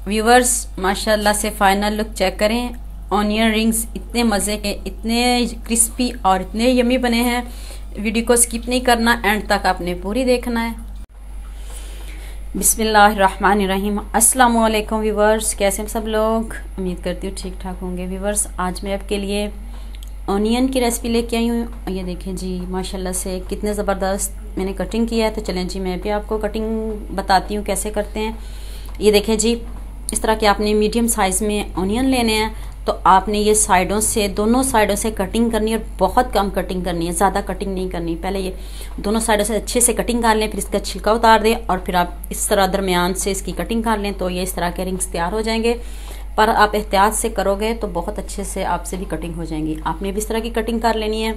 Viewers माशाल्लाह से final look check करें। ऑनियन रिंग्स इतने मज़े के, इतने क्रिस्पी और इतने यमी बने हैं। वीडियो को स्किप नहीं करना, एंड तक आपने पूरी देखना है। बिस्मिल्लाहिर्रहमानिर्रहीम। अस्सलाम वालेकुम व्यूवर्स, कैसे हैं सब लोग? उम्मीद करती हूँ ठीक ठाक होंगे। व्यूवर्स आज मैं आपके लिए ऑनियन की रेसिपी लेके आई हूँ। ये देखें जी माशाल्लाह से कितने ज़बरदस्त मैंने कटिंग किया है। तो चलें जी मैं भी आपको कटिंग बताती हूँ कैसे करते हैं। ये देखें जी, इस तरह के आपने मीडियम साइज़ में ऑनियन लेने हैं। तो आपने ये साइडों से, दोनों साइडों से कटिंग करनी है और बहुत कम कटिंग करनी है, ज़्यादा कटिंग नहीं करनी। पहले ये दोनों साइडों से अच्छे से कटिंग कर लें, फिर इसका छिलका उतार दें और फिर आप इस तरह दरमियान से इसकी कटिंग कर लें। तो ये इस तरह के रिंग्स तैयार हो जाएंगे। पर आप एहतियात से करोगे तो बहुत अच्छे से आपसे भी कटिंग हो जाएंगी। आपने भी इस तरह की कटिंग कर लेनी है।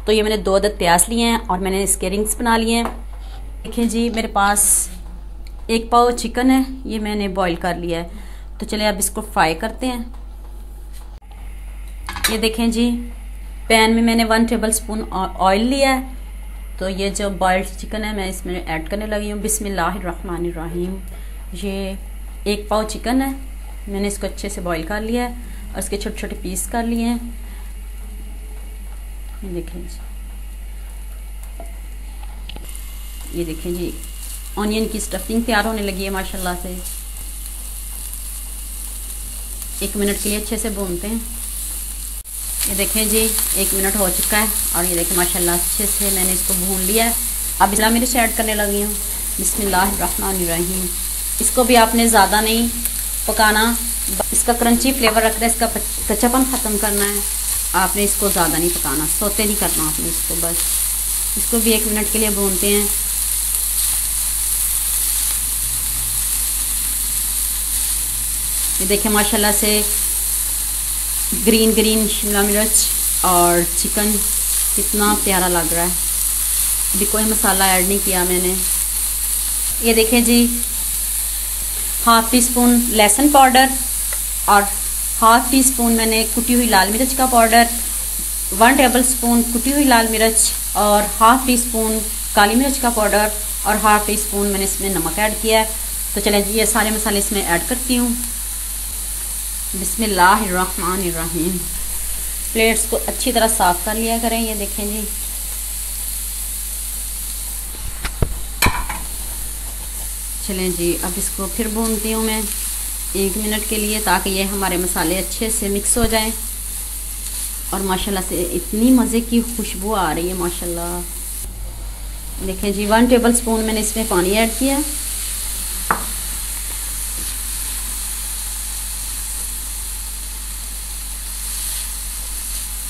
तो ये मैंने 2 अदद प्याज लिए हैं और मैंने इसके रिंग्स बना लिए हैं। देखें जी, मेरे पास 1 पाव चिकन है, ये मैंने बॉईल कर लिया है। तो चलिए अब इसको फ्राई करते हैं। ये देखें जी, पैन में मैंने 1 टेबलस्पून ऑयल लिया है। तो ये जो बॉइल्ड चिकन है मैं इसमें ऐड करने लगी हूँ। बिस्मिल्लाहिर्रहमानिर्रहीम। ये 1 पाव चिकन है, मैंने इसको अच्छे से बॉईल कर लिया है और इसके छोटे छोटे पीस कर लिए हैं। ये देखें जी, ये देखें जी, ऑनियन की स्टफिंग तैयार होने लगी है माशाल्लाह से। 1 मिनट के लिए अच्छे से भूनते हैं। ये देखें जी 1 मिनट हो चुका है और ये देखें माशाल्लाह अच्छे से मैंने इसको भून लिया है। अब इसमें मिर्च ऐड करने लगी हूँ। बिस्मिल्लाहिर्रहमानिर्रहीम। इसको भी आपने ज़्यादा नहीं पकाना, इसका क्रंची फ्लेवर रखना है, इसका कच्चापन ख़त्म करना है। आपने इसको ज़्यादा नहीं पकाना, सोते नहीं करना आपने इसको। बस इसको भी 1 मिनट के लिए भूनते हैं। ये देखें माशाल्लाह से ग्रीन ग्रीन शिमला मिर्च और चिकन कितना प्यारा लग रहा है। अभी कोई मसाला ऐड नहीं किया मैंने। ये देखें जी, 1/2 टीस्पून लहसुन पाउडर और 1/2 टीस्पून मैंने कुटी हुई लाल मिर्च का पाउडर, 1 टेबलस्पून कुटी हुई लाल मिर्च और 1/2 टीस्पून काली मिर्च का पाउडर और 1/2 टीस्पून मैंने इसमें नमक ऐड किया है। तो चलें जी ये सारे मसाले इसमें ऐड करती हूँ। बिस्मिल्लाहिर्रहमानिर्रहीम। प्लेट्स को अच्छी तरह साफ़ कर लिया करें। ये देखें जी, चलें जी अब इसको फिर भूनती हूँ मैं 1 मिनट के लिए, ताकि ये हमारे मसाले अच्छे से मिक्स हो जाएं। और माशाल्लाह से इतनी मज़े की खुशबू आ रही है माशाल्लाह। देखें जी 1 टेबलस्पून मैंने इसमें पानी ऐड किया।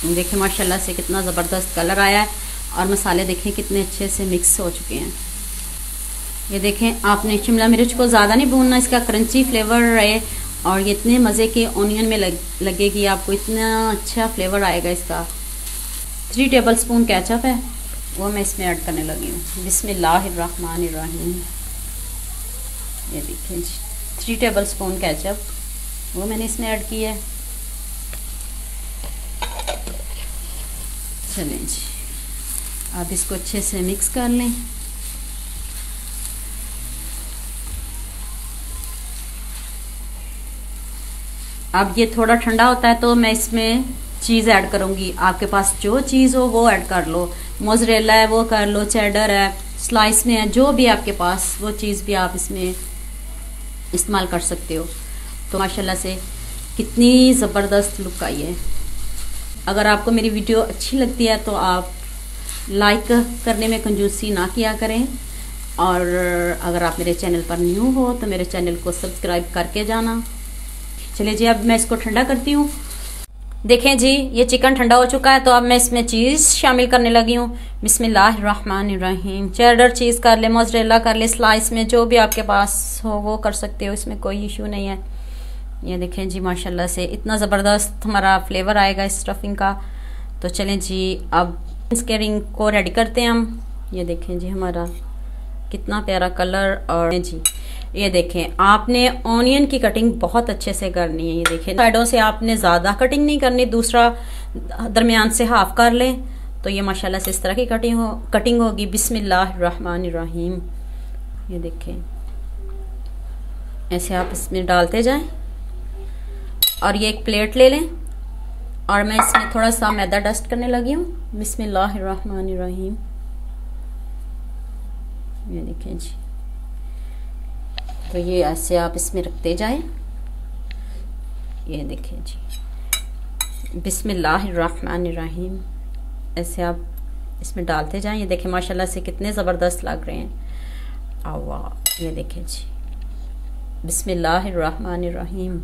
देखें माशाल्लाह से कितना ज़बरदस्त कलर आया है और मसाले देखें कितने अच्छे से मिक्स हो चुके हैं। ये देखें, आपने शिमला मिर्च को ज़्यादा नहीं भूनना, इसका क्रंची फ्लेवर रहे और ये इतने मज़े के ऑनियन में लगेगी आपको, इतना अच्छा फ्लेवर आएगा इसका। 3 टेबलस्पून केचप है, वो मैं इसमें ऐड करने लगी हूँ। बिस्मिल्लाहिर्रहमानिर्रहीम। ये देखें जी 3 टेबलस्पून केचप, वो मैंने इसमें ऐड किया है। चलें जी अब इसको अच्छे से मिक्स कर लें। अब ये थोड़ा ठंडा होता है तो मैं इसमें चीज़ ऐड करूँगी। आपके पास जो चीज़ हो वो ऐड कर लो, मोज़रेला है वो कर लो, चेडर है, स्लाइस में है, जो भी आपके पास वो चीज़ भी आप इसमें इस्तेमाल कर सकते हो। तो माशाल्लाह से कितनी ज़बरदस्त लुक आई है। अगर आपको मेरी वीडियो अच्छी लगती है तो आप लाइक करने में कंजूसी ना किया करें, और अगर आप मेरे चैनल पर न्यू हो तो मेरे चैनल को सब्सक्राइब करके जाना। चलिए जी अब मैं इसको ठंडा करती हूँ। देखें जी ये चिकन ठंडा हो चुका है, तो अब मैं इसमें चीज़ शामिल करने लगी हूँ। बिस्मिल्लाहिर्रहमानिर्रहीम। चेडर चीज़ कर ले, मोज़रेला कर ले, स्लाइस में जो भी आपके पास हो वो कर सकते हो, इसमें कोई इशू नहीं है। ये देखें जी माशाल्लाह से इतना ज़बरदस्त हमारा फ्लेवर आएगा इस स्टफिंग का। तो चलें जी अब इसके रिंग को रेडी करते हैं हम। ये देखें जी हमारा कितना प्यारा कलर। और जी ये देखें, आपने ऑनियन की कटिंग बहुत अच्छे से करनी है। ये देखें साइडों से आपने ज़्यादा कटिंग नहीं करनी, दूसरा दरमियान से हाफ कर लें। तो ये माशाल्लाह से इस तरह की कटिंग होगी। बिस्मिल्लाहिर्रहमानिर्रहीम। ये देखें ऐसे आप इसमें डालते जाएं। और ये एक प्लेट ले लें और मैं इसमें थोड़ा सा मैदा डस्ट करने लगी हूँ। बिस्मिल्लाहिर्रहमानिर्रहीम। ये देखिए जी, तो ये ऐसे आप इसमें रखते जाएं। ये देखिए जी, बिस्मिल्लाहिर्रहमानिर्रहीम, ऐसे आप इसमें डालते जाएं। ये देखिए माशाल्लाह से कितने ज़बरदस्त लग रहे हैं। वाह, ये देखिए जी, बिस्मिल्लाहिर्रहमानिर्रहीम।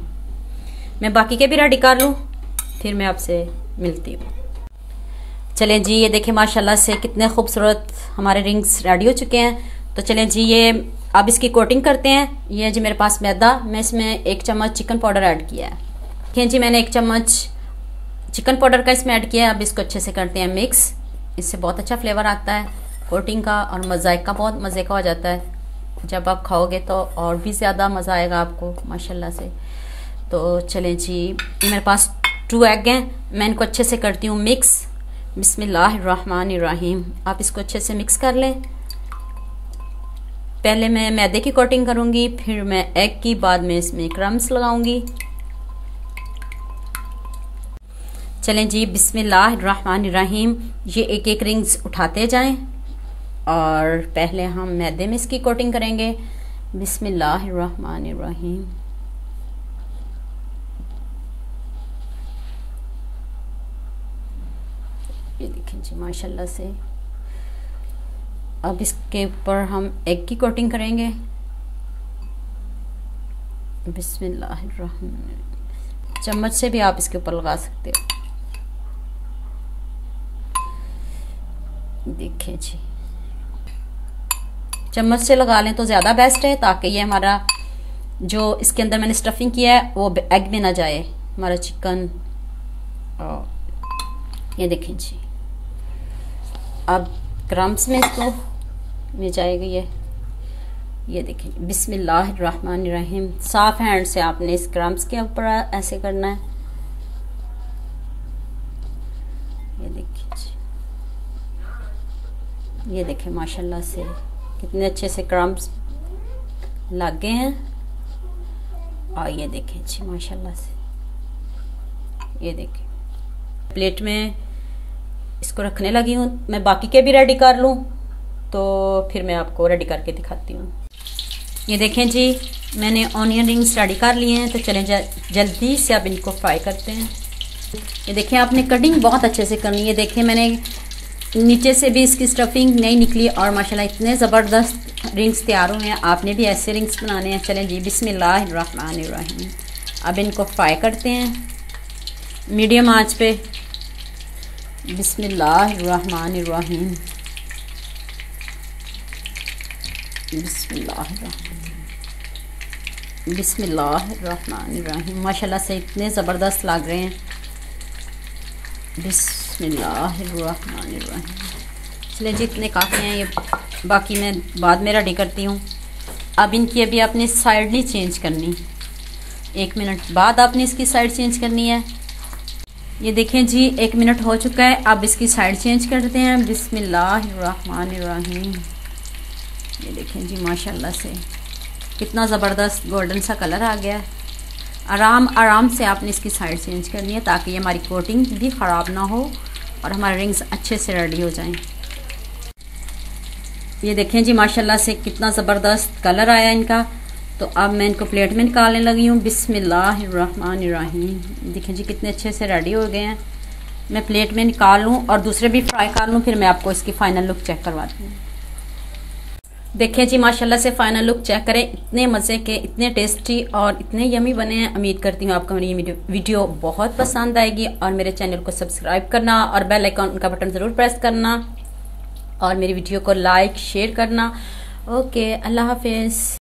मैं बाकी के भी रेडी कर लूँ, फिर मैं आपसे मिलती हूँ। चलें जी, ये देखिए माशाल्लाह से कितने खूबसूरत हमारे रिंग्स रेडी हो चुके हैं। तो चलें जी, ये अब इसकी कोटिंग करते हैं। ये जी मेरे पास मैदा, मैं इसमें 1 चम्मच चिकन पाउडर ऐड किया है। देखिए जी, मैंने 1 चम्मच चिकन पाउडर का इसमें ऐड किया है। अब इसको अच्छे से करते हैं मिक्स। इससे बहुत अच्छा फ्लेवर आता है कोटिंग का और जायका बहुत मज़े का हो जाता है। जब आप खाओगे तो और भी ज़्यादा मज़ा आएगा आपको माशाल्लाह से। तो चलें जी, मेरे पास 2 एग हैं, मैं इनको अच्छे से करती हूँ मिक्स। बिस्मिल्लाहिर्रहमानिर्रहीम। आप इसको अच्छे से मिक्स कर लें। पहले मैं मैदे की कोटिंग करूँगी, फिर मैं एग की, बाद में इसमें क्रम्स लगाऊंगी। चलें जी, बिस्मिल्लाहिर्रहमानिर्रहीम। ये एक एक रिंग्स उठाते जाएं और पहले हम मैदे में इसकी कोटिंग करेंगे। बिस्मिल्लाहिर्रहमानिर्रहीम। ये देखें जी माशाल्लाह से। अब इसके ऊपर हम एग की कोटिंग करेंगे। बिस्मिल्लाहिर्रहमानिर्रहीम। चम्मच से भी आप इसके ऊपर लगा सकते हो। देखिए जी, चम्मच से लगा लें तो ज़्यादा बेस्ट है, ताकि ये हमारा जो इसके अंदर मैंने स्टफिंग किया है वो एग में ना जाए, हमारा चिकन। और ये देखें जी, अब क्रम्स में इसको मिल जाएगा ये देखें। बिस्मिल्लाहिर्रहमानिर्रहीम। साफ हैंड से आपने इस क्रम्स के ऊपर ऐसे करना है। ये देखिए जी, ये देखें माशाल्लाह से कितने अच्छे से क्रम्स लग गए हैं। और ये देखें जी माशाल्लाह से, ये देखें प्लेट में इसको रखने लगी हूँ। मैं बाकी के भी रेडी कर लूँ तो फिर मैं आपको रेडी करके दिखाती हूँ। ये देखें जी, मैंने ऑनियन रिंग्स रेडी कर लिए हैं। तो चलें जल्दी से अब इनको फ्राई करते हैं। ये देखें, आपने कटिंग बहुत अच्छे से करनी है। देखें मैंने नीचे से भी इसकी स्टफिंग नहीं निकली और माशाल्लाह इतने ज़बरदस्त रिंग्स तैयार हुए हैं। आपने भी ऐसे रिंग्स बनाने हैं। चलें जी, बिस्मिल्लाहिर्रहमानिर्रहीम। अब इनको फ्राई करते हैं मीडियम आंच पे। बिस्मिल्लाहिर्रहमानिर्रहीम। बिस्मिल्लाहिर्रहमानिर्रहीम। माशाल्लाह से इतने ज़बरदस्त लग रहे हैं। बिस्मिल्लाहिर्रहमानिर्रहीम। चलिए जी, इतने काफ़ी हैं ये, बाकी मैं बाद में रेडी करती हूँ। अब इनकी अभी आपने साइड नहीं चेंज करनी, 1 मिनट बाद आपने इसकी साइड चेंज करनी है। ये देखें जी, 1 मिनट हो चुका है। अब इसकी साइड चेंज करते हैं। बिस्मिल्लाहिर्रहमानिर्रहीम। ये देखें जी माशाल्लाह से कितना ज़बरदस्त गोल्डन सा कलर आ गया है। आराम से आपने इसकी साइड चेंज करनी है, ताकि ये हमारी कोटिंग भी ख़राब ना हो और हमारे रिंग्स अच्छे से रेडी हो जाएं। ये देखें जी माशाल्लाह से कितना ज़बरदस्त कलर आया इनका। तो अब मैं इनको प्लेट में निकालने लगी हूँ। बिस्मिल्लाहिर्रहमानिर्रहीम। देखें जी कितने अच्छे से रेडी हो गए हैं। मैं प्लेट में निकाल लूँ और दूसरे भी फ्राई कर लूँ, फिर मैं आपको इसकी फ़ाइनल लुक चेक करवाती हूँ। देखिए जी माशाल्लाह से फ़ाइनल लुक चेक करें। इतने मज़े के, इतने टेस्टी और इतने यमी बने हैं। उम्मीद करती हूँ आपको मेरी ये वीडियो बहुत पसंद आएगी। और मेरे चैनल को सब्सक्राइब करना और बेल आइकन का बटन ज़रूर प्रेस करना और मेरी वीडियो को लाइक शेयर करना। ओके, अल्लाह हाफिज़।